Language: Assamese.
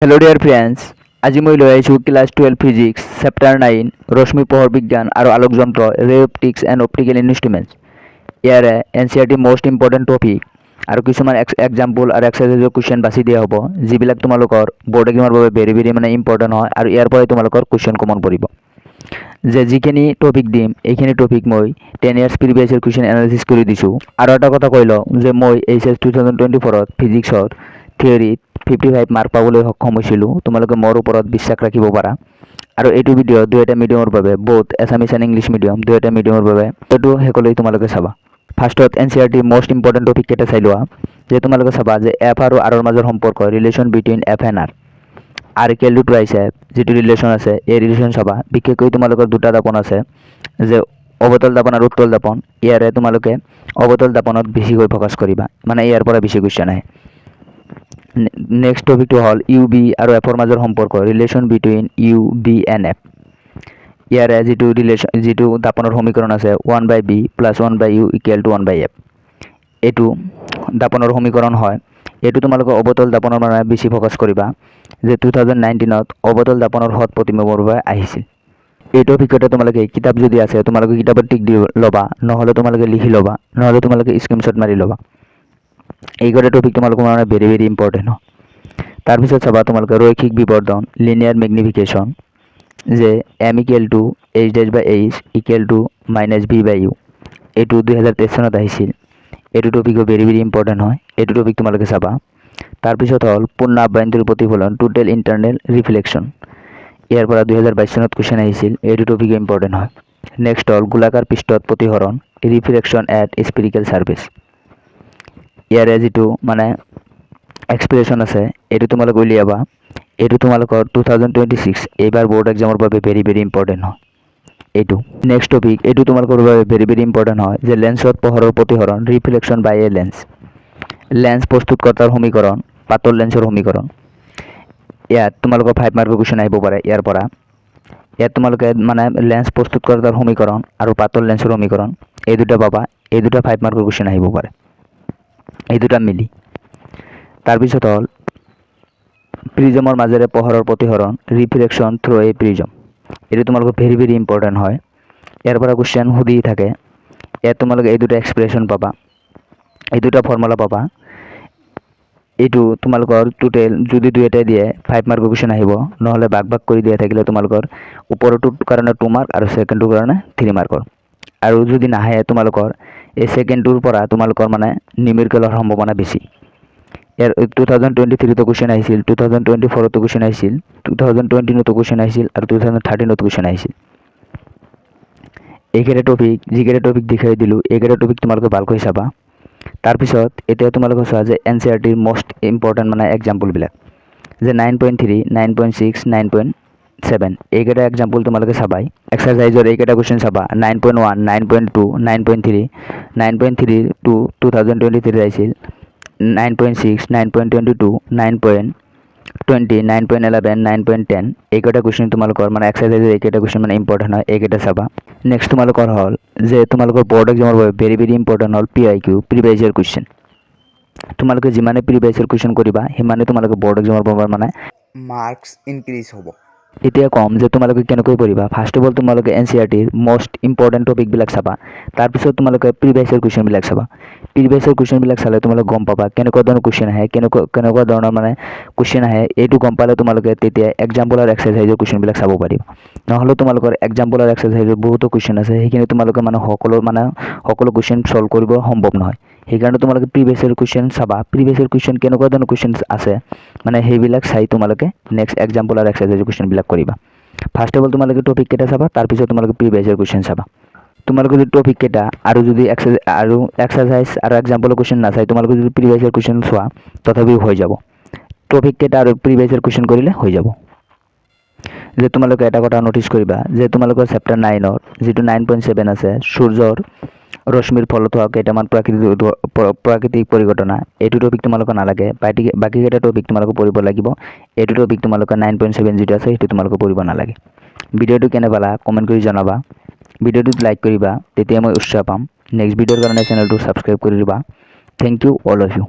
হ্যালো ডিয়াৰ ফ্ৰেন্ডস, আজি মই লৈ আহিছোঁ ক্লাছ 12 ফিজিক্স চেপ্টাৰ 9 ৰশ্মি পোহৰ বিজ্ঞান আৰু আলোক যন্ত্ৰ ৰে অপটিক্স এণ্ড অপটিকেল ইনষ্ট্ৰুমেণ্টছ। ইয়াৰে NCERT মষ্ট ইম্পৰ্টেণ্ট টপিক আৰু কিছুমান এক্সাম্পল আৰু এক্সাৰচাইজৰ কুৱেশ্যন বাছি দিয়া হ'ব, যিবিলাক তোমালোকৰ বৰ্ড এক্সামৰ বাবে ভেৰি ভেৰি ইম্পৰ্টেণ্ট হয় আৰু ইয়াৰ পৰাই তোমালোকৰ কুৱেশ্যন কমন পৰিব। যিখিনি টপিক দিম এইখিনি টপিক মই 10 years previous year question analysis কৰি দিছোঁ। আৰু এটা কথা কৈ লওঁ যে মই HS 2024ত ফিজিক্সৰ থিয়ৰীত 55 মাৰ্ক পাবলৈ সক্ষম হৈছিলোঁ। তোমালোকে মোৰ ওপৰত বিশ্বাস ৰাখিব পাৰা। আৰু এইটো ভিডিঅ' দুয়োটা মিডিয়ামৰ বাবে, বহুত এছামিছ এণ্ড ইংলিছ মিডিয়াম দুয়োটা মিডিয়ামৰ বাবে, এইটো শেষলৈ তোমালোকে চাবা। ফাৰ্ষ্টত NCERT মষ্ট ইম্পৰ্টেণ্ট টপিক কেইটা চাই লোৱা। যে তোমালোকে চাবা যে এফ আৰু আৰৰ মাজৰ সম্পৰ্ক, relation between F and R equal to tricep, যিটো ৰিলেশ্যন আছে এই ৰিলেশ্যন চাবা। বিশেষকৈ তোমালোকৰ দুটা দাপন আছে, যে অৱতল দাপন আৰু উত্তল দাপন। ইয়াৰে তোমালোকে অৱতল দাপনত বেছিকৈ ফ'কাছ কৰিবা, মানে ইয়াৰ পৰা বেছি কুৱেশ্যন আহে। নেক্সট টপিকটো হ'ল UB আৰু এফৰ মাজৰ সম্পৰ্ক, relation between UB and F. ইয়াৰে যিটো দাপনৰ সমীকৰণ আছে 1/b + 1/u = 1/f। এইটো দাপনৰ সমীকৰণ হয়। এইটো তোমালোকে অৱতল দাপনৰ মানে বেছি ফ'কাছ কৰিবা, যে 2019ত অৱতল দাপনৰ সৎ প্ৰতিবিম্বৰ বাবে আহিছিল। এই টপিকতে তোমালোকে কিতাপ যদি আছে তোমালোকে কিতাপত টিক দি ল'বা, নহ'লে তোমালোকে লিখি ল'বা, নহ'লে তোমালোকে স্ক্ৰীনশ্বট মাৰি ল'বা। এইকেইটা টপিক তোমালোকৰ মানে ভেৰি ভেৰি ইম্পৰ্টেণ্ট হয়। তাৰপিছত চাবা তোমালোকে ৰৈখিক বিবৰ্ধন, লিনিয়াৰ মেগনিফিকেশ্যন, যে m = h'/h = -v/u। এইটো 2023 চনত আহিছিল। এইটো টপিকো ভেৰি ভেৰি ইম্পৰ্টেণ্ট হয়। এইটো টপিক তোমালোকে চাবা। তাৰপিছত হ'ল পূৰ্ণ আভ্যন্তৰীণ প্ৰতিফলন, টোটেল ইণ্টাৰনেল ৰিফ্লেকশ্যন। ইয়াৰ পৰা 2022 চনত কুৱেশ্যন আহিছিল। এইটো টপিকো ইম্পৰ্টেণ্ট হয়। নেক্সট হ'ল গোলাকাৰ পৃষ্ঠত প্ৰতিসৰণ, ৰিফ্লেকশ্যন এট স্পেৰিকেল ছাৰ্ফেচ। ইয়াৰে যিটো মানে এক্সপ্ৰেশ্যন আছে এইটো তোমালোকে উলিয়াবা। এইটো তোমালোকৰ 2026 এইবাৰ বৰ্ড এক্সামৰ বাবে ভেৰি ভেৰি ইম্পৰ্টেণ্ট হয়। এইটো নেক্সট টপিক, এইটো তোমালোকৰ বাবে ভেৰি ভেৰি ইম্পৰ্টেণ্ট হয়, যে লেন্সত পোহৰৰ প্ৰতিসৰণ, ৰিফ্লেকশ্যন বাই এ লেন্স। লেন্স প্ৰস্তুতকৰ্তাৰ সমীকৰণ, পাতল লেন্সৰ সমীকৰণ। ইয়াত তোমালোকৰ 5 মাৰ্কৰ কুৱেশ্যন আহিব পাৰে। ইয়াৰ পৰা ইয়াত তোমালোকে মানে লেন্স প্ৰস্তুতকৰ্তাৰ সমীকৰণ আৰু পাতল লেন্সৰ সমীকৰণ এই দুটা পাবা। এই দুটা 5 মাৰ্কৰ কুৱেশ্যন আহিব পাৰে, এই দুটা মিলি। তাৰপিছত হ'ল প্ৰিজমৰ মাজেৰে পোহৰৰ প্ৰতিসৰণ, ৰিফ্লেকশ্যন থ্ৰু এ প্ৰিজম। এইটো তোমালোকৰ ভেৰি ভেৰি ইম্পৰ্টেণ্ট হয়। ইয়াৰ পৰা কুৱেশ্যন সুধি থাকে। ইয়াত তোমালোকে এই দুটা এক্সপ্ৰেশ্যন পাবা, এই দুটা ফৰ্মুলা পাবা। এইটো তোমালোকৰ টোটেল যদি দুয়োটাই দিয়ে 5 মাৰ্কৰ কুৱেশ্যন আহিব, নহ'লে ভাগ কৰি দিয়া থাকিলে তোমালোকৰ ওপৰটোৰ কাৰণে 2 মাৰ্ক আৰু ছেকেণ্ডটোৰ কাৰণে 3 মাৰ্কৰ। আৰু যদি নাহে তোমালোকৰ এই ছেকেণ্ডটোৰ পৰা তোমালোকৰ মানে নিউমেৰিকেলৰ সম্ভাৱনা বেছি। ইয়াৰ 2023তো কুৱেশ্যন আহিছিল, 2024তো কুৱেশ্যন আহিছিল, 2029তো কুৱেশ্যন আহিছিল আৰু 2013তো কুৱেশ্যন আহিছিল। এইকেইটা টপিক, যিকেইটা টপিক দেখাই দিলোঁ এইকেইটা টপিক তোমালোকে ভালকৈ চাবা। তাৰপিছত এতিয়া তোমালোকে চোৱা যে NCERTৰ মষ্ট ইম্পৰ্টেণ্ট মানে এক্সাম্পলবিলাক, যে 9.3, 9.6, 9.7 এইকেইটা এক্সাম্পল তোমালোকে চাবাই। এক্সাৰচাইজৰ এইকেইটা কুৱেশ্যন চাবা। 9.1, 9.2, 9.3, 9.3 to 2023 আহিছিল, 9.6, 9.22, 9.20, 9.11, 9.10 এইকেইটা কুৱেশ্যন তোমালোকৰ মানে এক্সাৰচাইজৰ এইকেইটা কুৱেশ্যন মানে ইম্পৰ্টেণ্ট হয়। এইকেইটা চাবা। নেক্সট তোমালোকৰ হ'ল যে তোমালোকৰ বৰ্ড এক্সামৰ বাবে ভেৰি ভেৰি ইম্পৰ্টেণ্ট হ'ল PIQ, প্ৰিভিয়াছ ইয়াৰ কুৱেশ্যন। তোমালোকে যিমানে প্ৰিভিয়াছ ইয়াৰ কুৱেশ্যন কৰিবা সিমানে তোমালোকে বৰ্ড এক্সামৰ বাবে মানে মাৰ্কছ ইনক্ৰিজ হ'ব। এতিয়া কম যে তোমালোকে কেনেকৈ পঢ়িবা। ফাৰ্ষ্ট অফ অল তোমালোকে NCERTৰ মষ্ট ইম্পৰ্টেণ্ট টপিকবিলাক চাবা। তাৰপিছত তোমালোকে প্ৰিভিয়াছ ইয়াৰ কুৱেশ্যনবিলাক চাবা। প্ৰিভিয়াছ ইয়াৰ কুৱেশ্যনবিলাক চালে তোমালোকে গম পাবা কেনেকুৱা ধৰণৰ কুৱেশ্যন আহে, কেনেকুৱা ধৰণৰ মানে কুৱেশ্যন আহে। এইটো গম পালে তোমালোকে তেতিয়া এক্সাম্পল আৰু এক্সাৰচাইজৰ কুৱেশ্যনবিলাক চাব পাৰিবা। নহ'লে তোমালোকৰ এক্সাম্পল আৰু এক্সাৰচাইজৰ বহুতো কুৱেশ্যন আছে, সেইখিনি তোমালোকে মানে সকলো কুৱেশ্যন ছল্ভ কৰিব সম্ভৱ নহয়। সেইকাৰণে তোমালোকে প্ৰিভিয়াছ ইয়াৰ কুৱেশ্যন চাবা। প্ৰিভিয়াছ ইয়াৰ কুৱেশ্যন কেনেকুৱা ধৰণৰ কুৱেশ্যন আছে মানে সেইবিলাক চাই তোমালোকে নেক্সট এক্সাম্পল আৰু এক্সাৰচাইজৰ কুৱেশ্যনবিলাক কৰিবা। ফাৰ্ষ্ট অফ অল তোমালোকে টপিক কেইটা চাবা, তাৰপিছত তোমালোকে প্ৰিভিয়াছ ইয়াৰ কুৱেশ্যন চাবা। তোমালোকে যদি টপিক কেইটা আৰু যদি এক্সাৰচাইজ আৰু এক্সাম্পলৰ কুৱেশ্যন নাচাই তোমালোকে যদি প্ৰিভিয়াছ ইয়াৰ কুৱেশ্যন চোৱা তথাপিও হৈ যাব। টপিক কেইটা আৰু প্ৰিভিয়াছ ইয়াৰ কুৱেশ্যন কৰিলে হৈ যাব। যে তোমালোকে এটা কথা ন'টিছ কৰিবা যে তোমালোকৰ চেপ্টাৰ 9ৰ যিটো 9.7 আছে, সূৰ্যৰ ৰশ্মিৰ ফলত হোৱা কেইটামান প্ৰাকৃতিক পৰিঘটনা, এইটো টপিক তোমালোকৰ নালাগে। বাকীকেইটা টপিক তোমালোকে পঢ়িব লাগিব। এইটো টপিক তোমালোকে 9.7 যিটো আছে সেইটো তোমালোকে পঢ়িব নালাগে। ভিডিঅ'টো কেনে পালা কমেণ্ট কৰি জনাবা। ভিডিঅ'টোত লাইক কৰিবা, তেতিয়া মই উৎসাহ পাম। নেক্সট ভিডিঅ'ৰ কাৰণে চেনেলটো ছাবস্ক্ৰাইব কৰি দিবা। Thank you all of U.